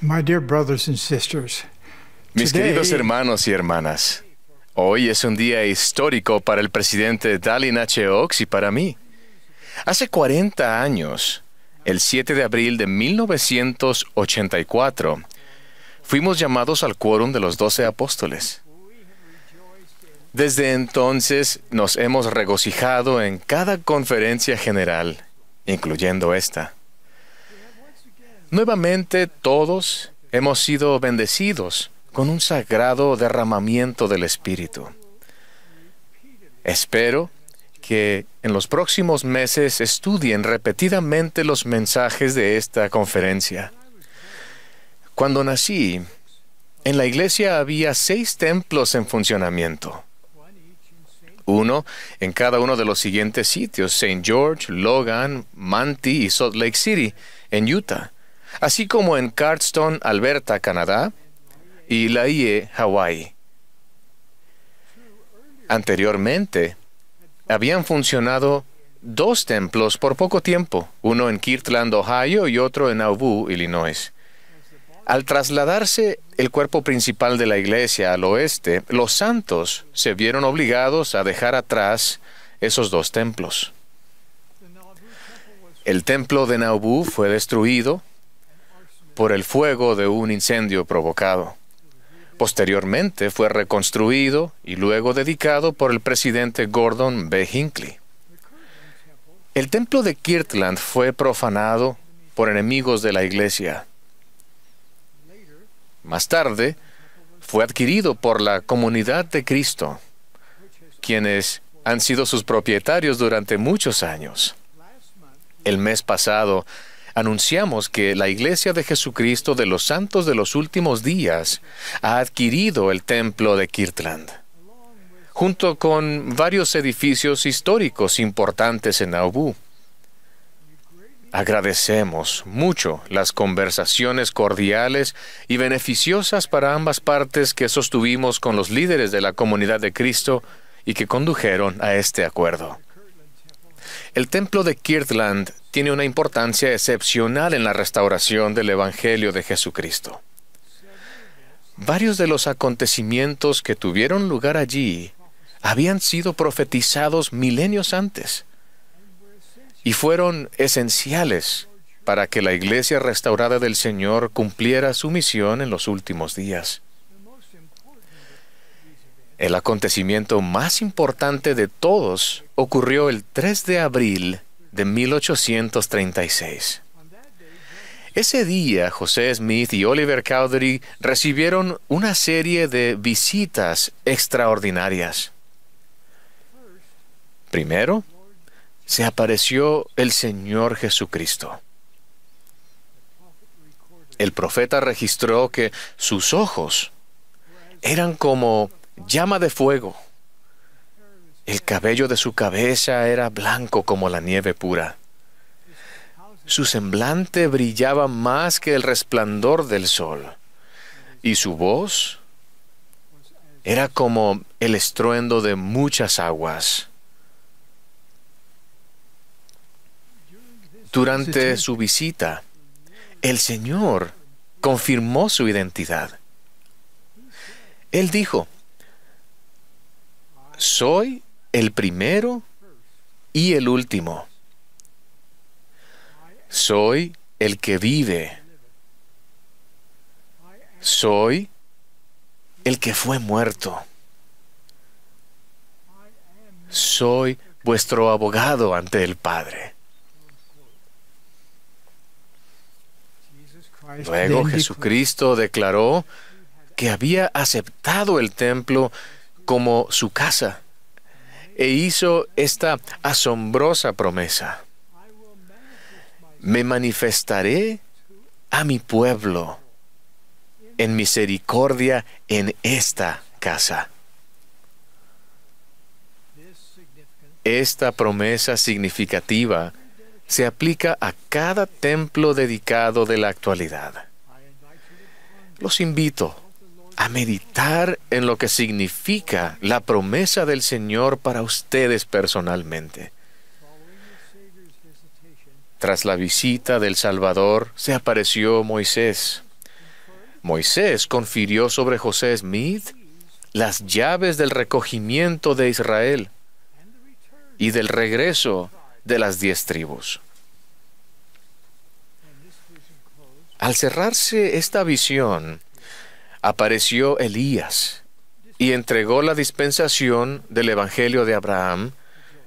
My dear brothers and sisters, Mis today, queridos hermanos y hermanas, hoy es un día histórico para el presidente Dallin H. Oaks y para mí. Hace 40 años, el 7 de abril de 1984, fuimos llamados al quórum de los 12 apóstoles. Desde entonces nos hemos regocijado en cada conferencia general, incluyendo esta. Nuevamente todos hemos sido bendecidos con un sagrado derramamiento del Espíritu. Espero que en los próximos meses estudien repetidamente los mensajes de esta conferencia. Cuando nací, en la iglesia había 6 templos en funcionamiento. Uno en cada uno de los siguientes sitios: St. George, Logan, Manti y Salt Lake City, en Utah, así como en Cardston, Alberta, Canadá, y Laie, Hawái. Anteriormente, habían funcionado 2 templos por poco tiempo, uno en Kirtland, Ohio, y otro en Nauvoo, Illinois. Al trasladarse el cuerpo principal de la iglesia al oeste, los santos se vieron obligados a dejar atrás esos 2 templos. El templo de Nauvoo fue destruido por el fuego de un incendio provocado. Posteriormente fue reconstruido y luego dedicado por el presidente Gordon B. Hinckley. El templo de Kirtland fue profanado por enemigos de la iglesia. Más tarde, fue adquirido por la Comunidad de Cristo, quienes han sido sus propietarios durante muchos años. El mes pasado, anunciamos que la Iglesia de Jesucristo de los Santos de los Últimos Días ha adquirido el templo de Kirtland, junto con varios edificios históricos importantes en Nauvoo. Agradecemos mucho las conversaciones cordiales y beneficiosas para ambas partes que sostuvimos con los líderes de la Comunidad de Cristo y que condujeron a este acuerdo. El templo de Kirtland tiene una importancia excepcional en la restauración del Evangelio de Jesucristo. Varios de los acontecimientos que tuvieron lugar allí habían sido profetizados milenios antes y fueron esenciales para que la Iglesia restaurada del Señor cumpliera su misión en los últimos días. El acontecimiento más importante de todos ocurrió el 3 de abril de 1836. Ese día, José Smith y Oliver Cowdery recibieron una serie de visitas extraordinarias. Primero, se apareció el Señor Jesucristo. El profeta registró que sus ojos eran como llama de fuego. El cabello de su cabeza era blanco como la nieve pura. Su semblante brillaba más que el resplandor del sol, y su voz era como el estruendo de muchas aguas. Durante su visita, el Señor confirmó su identidad. Él dijo: soy el primero y el último. Soy el que vive. Soy el que fue muerto. Soy vuestro abogado ante el Padre. Luego Jesucristo declaró que había aceptado el templo como su casa e hizo esta asombrosa promesa: me manifestaré a mi pueblo en misericordia en esta casa. Esta promesa significativa se aplica a cada templo dedicado de la actualidad. Los invito a meditar en lo que significa la promesa del Señor para ustedes personalmente. Tras la visita del Salvador, se apareció Moisés. Moisés confirió sobre José Smith las llaves del recogimiento de Israel y del regreso de las 10 tribus. Al cerrarse esta visión, apareció Elías y entregó la dispensación del Evangelio de Abraham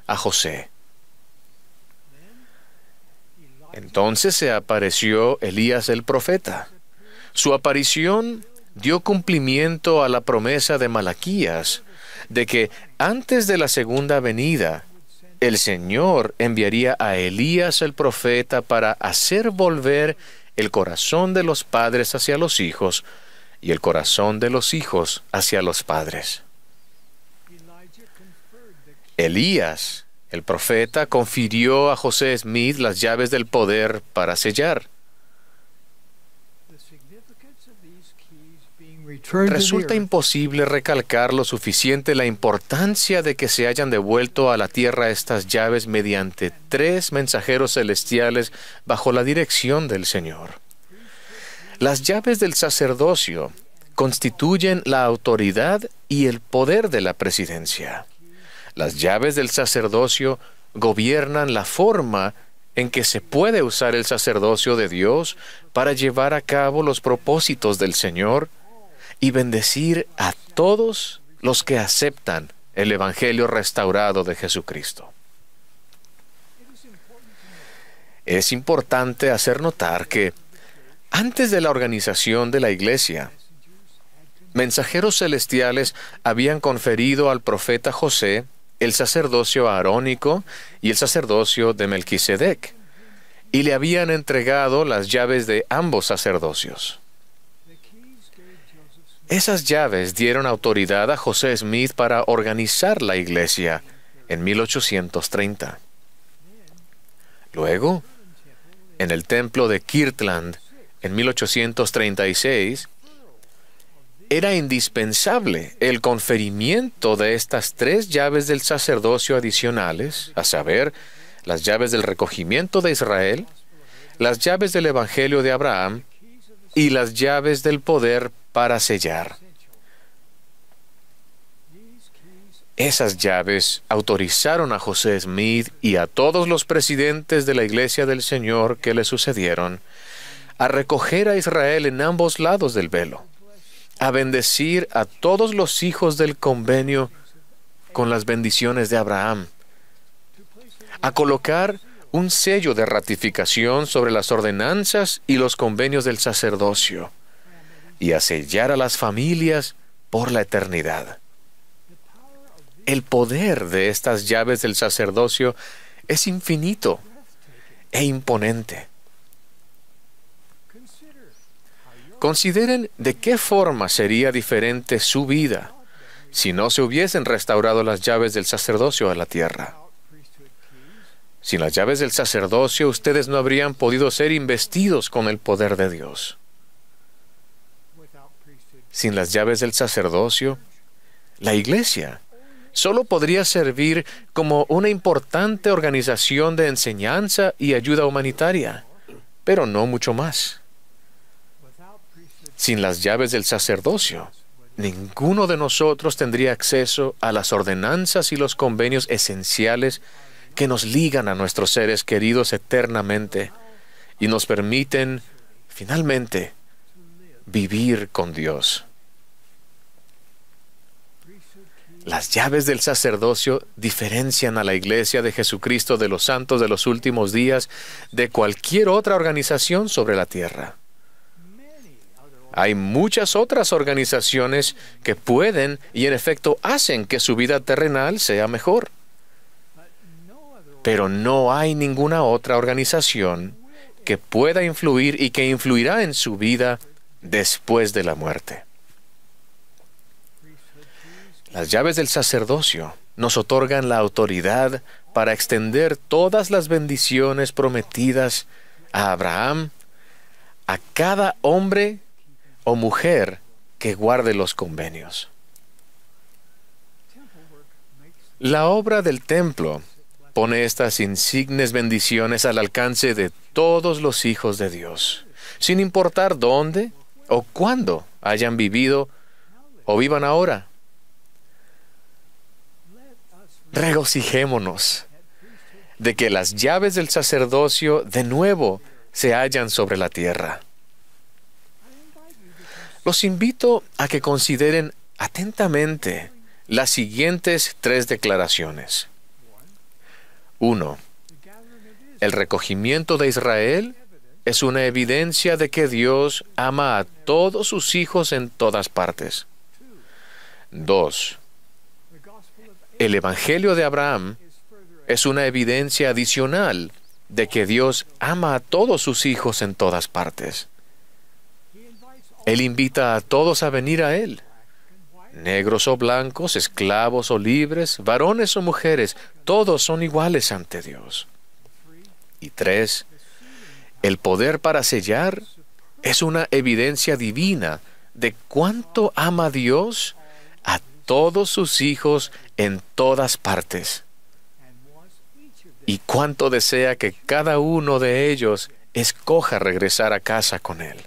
a José. Entonces se apareció Elías el profeta. Su aparición dio cumplimiento a la promesa de Malaquías de que antes de la segunda venida, el Señor enviaría a Elías el profeta para hacer volver el corazón de los padres hacia los hijos y el corazón de los hijos hacia los padres. Elías, el profeta, confirió a José Smith las llaves del poder para sellar. Resulta imposible recalcar lo suficiente la importancia de que se hayan devuelto a la tierra estas llaves mediante 3 mensajeros celestiales bajo la dirección del Señor. Las llaves del sacerdocio constituyen la autoridad y el poder de la presidencia. Las llaves del sacerdocio gobiernan la forma en que se puede usar el sacerdocio de Dios para llevar a cabo los propósitos del Señor y bendecir a todos los que aceptan el Evangelio restaurado de Jesucristo. Es importante hacer notar que antes de la organización de la Iglesia, mensajeros celestiales habían conferido al profeta José el sacerdocio arónico y el sacerdocio de Melquisedec, y le habían entregado las llaves de ambos sacerdocios. Esas llaves dieron autoridad a José Smith para organizar la Iglesia en 1830. Luego, en el templo de Kirtland, en 1836, era indispensable el conferimiento de estas 3 llaves del sacerdocio adicionales, a saber, las llaves del recogimiento de Israel, las llaves del Evangelio de Abraham y las llaves del poder para sellar. Esas llaves autorizaron a José Smith y a todos los presidentes de la Iglesia del Señor que le sucedieron a recoger a Israel en ambos lados del velo, a bendecir a todos los hijos del convenio con las bendiciones de Abraham, a colocar un sello de ratificación sobre las ordenanzas y los convenios del sacerdocio, y a sellar a las familias por la eternidad. El poder de estas llaves del sacerdocio es infinito e imponente. Consideren de qué forma sería diferente su vida si no se hubiesen restaurado las llaves del sacerdocio a la tierra. Sin las llaves del sacerdocio, ustedes no habrían podido ser investidos con el poder de Dios. Sin las llaves del sacerdocio, la Iglesia solo podría servir como una importante organización de enseñanza y ayuda humanitaria, pero no mucho más. Sin las llaves del sacerdocio, ninguno de nosotros tendría acceso a las ordenanzas y los convenios esenciales que nos ligan a nuestros seres queridos eternamente y nos permiten, finalmente, vivir con Dios. Las llaves del sacerdocio diferencian a la Iglesia de Jesucristo de los santos de los últimos días de cualquier otra organización sobre la tierra. Hay muchas otras organizaciones que pueden y en efecto hacen que su vida terrenal sea mejor. Pero no hay ninguna otra organización que pueda influir y que influirá en su vida después de la muerte. Las llaves del sacerdocio nos otorgan la autoridad para extender todas las bendiciones prometidas a Abraham, a cada hombre o mujer que guarde los convenios. La obra del templo pone estas insignes bendiciones al alcance de todos los hijos de Dios, sin importar dónde o cuándo hayan vivido o vivan ahora. Regocijémonos de que las llaves del sacerdocio de nuevo se hallan sobre la tierra. Los invito a que consideren atentamente las siguientes 3 declaraciones. 1. El recogimiento de Israel es una evidencia de que Dios ama a todos sus hijos en todas partes. 2. El Evangelio de Abraham es una evidencia adicional de que Dios ama a todos sus hijos en todas partes. Él invita a todos a venir a Él, negros o blancos, esclavos o libres, varones o mujeres, todos son iguales ante Dios. Y 3. El poder para sellar es una evidencia divina de cuánto ama Dios a todos sus hijos en todas partes, y cuánto desea que cada uno de ellos escoja regresar a casa con Él.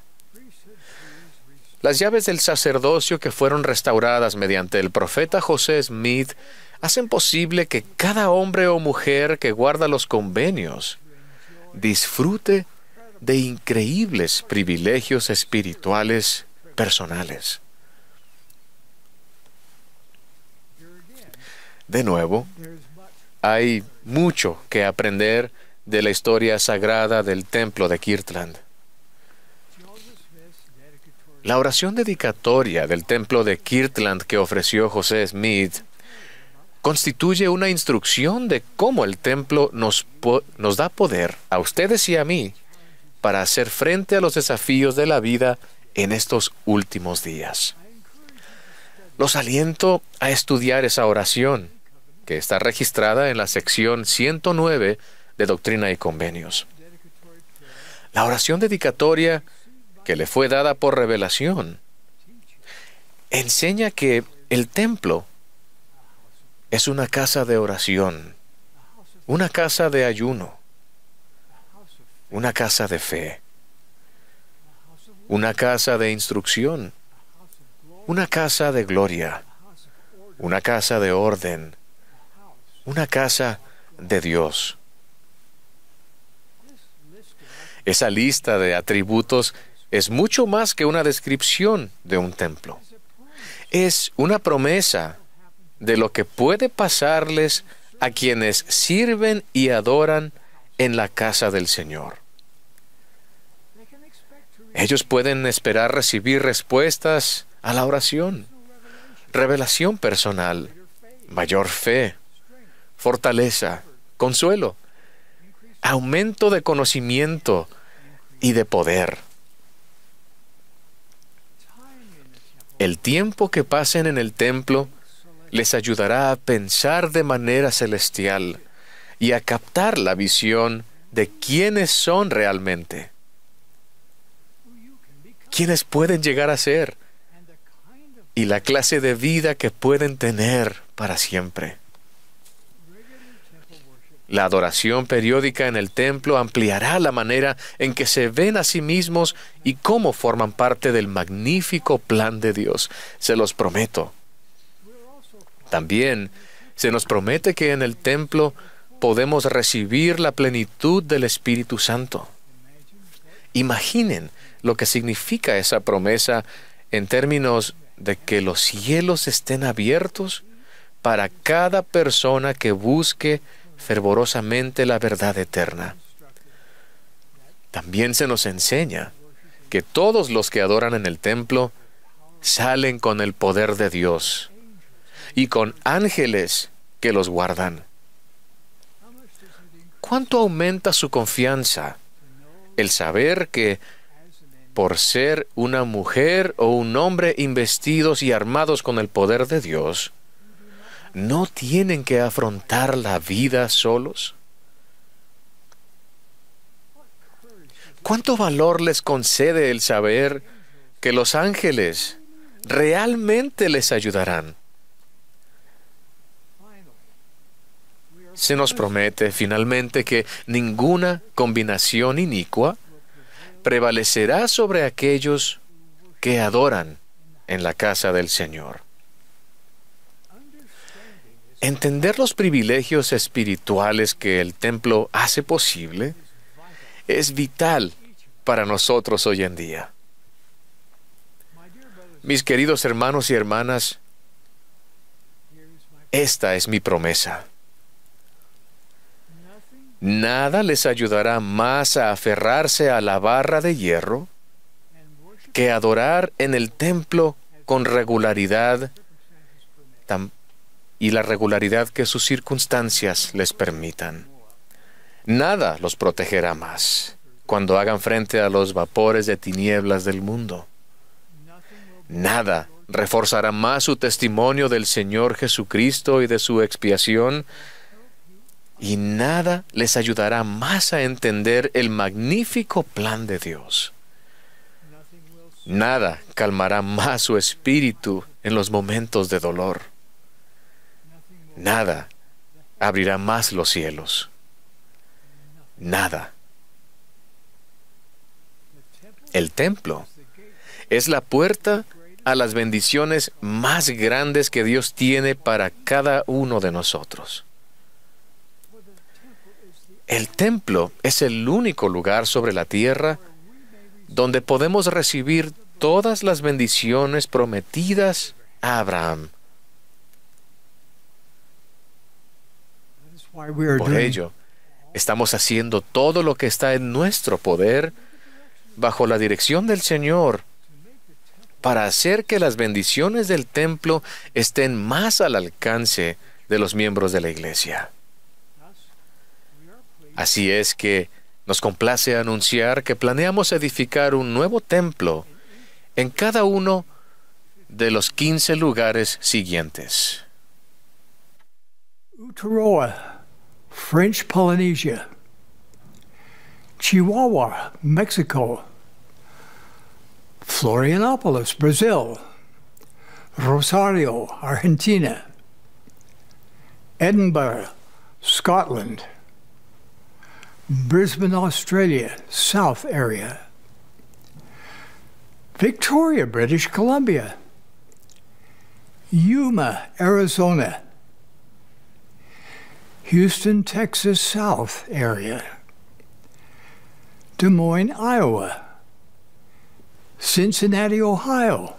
Las llaves del sacerdocio que fueron restauradas mediante el profeta José Smith hacen posible que cada hombre o mujer que guarda los convenios disfrute de increíbles privilegios espirituales personales. De nuevo, hay mucho que aprender de la historia sagrada del templo de Kirtland. La oración dedicatoria del templo de Kirtland que ofreció José Smith constituye una instrucción de cómo el templo nos da poder a ustedes y a mí para hacer frente a los desafíos de la vida en estos últimos días. Los aliento a estudiar esa oración, que está registrada en la sección 109 de Doctrina y Convenios. La oración dedicatoria que le fue dada por revelación enseña que el templo es una casa de oración, una casa de ayuno, una casa de fe, una casa de instrucción, una casa de gloria, una casa de orden, una casa de Dios. Esa lista de atributos es mucho más que una descripción de un templo. Es una promesa de lo que puede pasarles a quienes sirven y adoran en la casa del Señor. Ellos pueden esperar recibir respuestas a la oración, revelación personal, mayor fe, fortaleza, consuelo, aumento de conocimiento y de poder. El tiempo que pasen en el templo les ayudará a pensar de manera celestial y a captar la visión de quiénes son realmente, quiénes pueden llegar a ser y la clase de vida que pueden tener para siempre. La adoración periódica en el templo ampliará la manera en que se ven a sí mismos y cómo forman parte del magnífico plan de Dios. Se los prometo. También se nos promete que en el templo podemos recibir la plenitud del Espíritu Santo. Imaginen lo que significa esa promesa en términos de que los cielos estén abiertos para cada persona que busque fervorosamente la verdad eterna. También se nos enseña que todos los que adoran en el templo salen con el poder de Dios y con ángeles que los guardan. ¿Cuánto aumenta su confianza el saber que por ser una mujer o un hombre investidos y armados con el poder de Dios, no tienen que afrontar la vida solos? ¿Cuánto valor les concede el saber que los ángeles realmente les ayudarán? Se nos promete finalmente que ninguna combinación inicua prevalecerá sobre aquellos que adoran en la casa del Señor. Entender los privilegios espirituales que el templo hace posible es vital para nosotros hoy en día. Mis queridos hermanos y hermanas, esta es mi promesa. Nada les ayudará más a aferrarse a la barra de hierro que adorar en el templo con regularidad y la regularidad que sus circunstancias les permitan. Nada los protegerá más cuando hagan frente a los vapores de tinieblas del mundo. Nada reforzará más su testimonio del Señor Jesucristo y de su expiación, y nada les ayudará más a entender el magnífico plan de Dios. Nada calmará más su espíritu en los momentos de dolor. Nada abrirá más los cielos. Nada. El templo es la puerta a las bendiciones más grandes que Dios tiene para cada uno de nosotros. El templo es el único lugar sobre la tierra donde podemos recibir todas las bendiciones prometidas a Abraham. Por ello, estamos haciendo todo lo que está en nuestro poder bajo la dirección del Señor para hacer que las bendiciones del templo estén más al alcance de los miembros de la iglesia. Así es que nos complace anunciar que planeamos edificar un nuevo templo en cada uno de los 15 lugares siguientes: Uturoa, French Polynesia. Chihuahua, Mexico. Florianópolis, Brazil. Rosario, Argentina. Edinburgh, Scotland. Brisbane, Australia, South area. Victoria, British Columbia. Yuma, Arizona. Houston, Texas, South area. Des Moines, Iowa. Cincinnati, Ohio.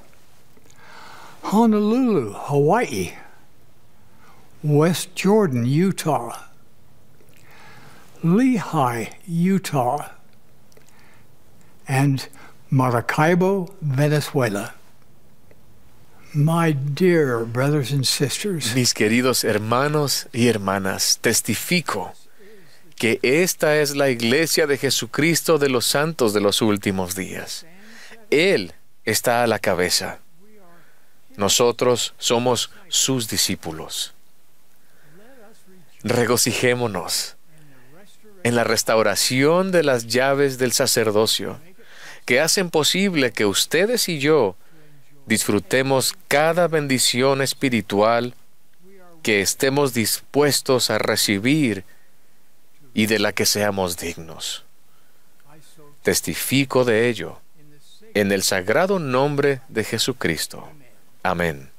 Honolulu, Hawaii. West Jordan, Utah. Lehi, Utah. And Maracaibo, Venezuela. My dear brothers and sisters, Mis queridos hermanos y hermanas, testifico que esta es la iglesia de Jesucristo de los santos de los últimos días. Él está a la cabeza. Nosotros somos sus discípulos. Regocijémonos en la restauración de las llaves del sacerdocio, que hacen posible que ustedes y yo disfrutemos cada bendición espiritual que estemos dispuestos a recibir y de la que seamos dignos. Testifico de ello en el sagrado nombre de Jesucristo. Amén.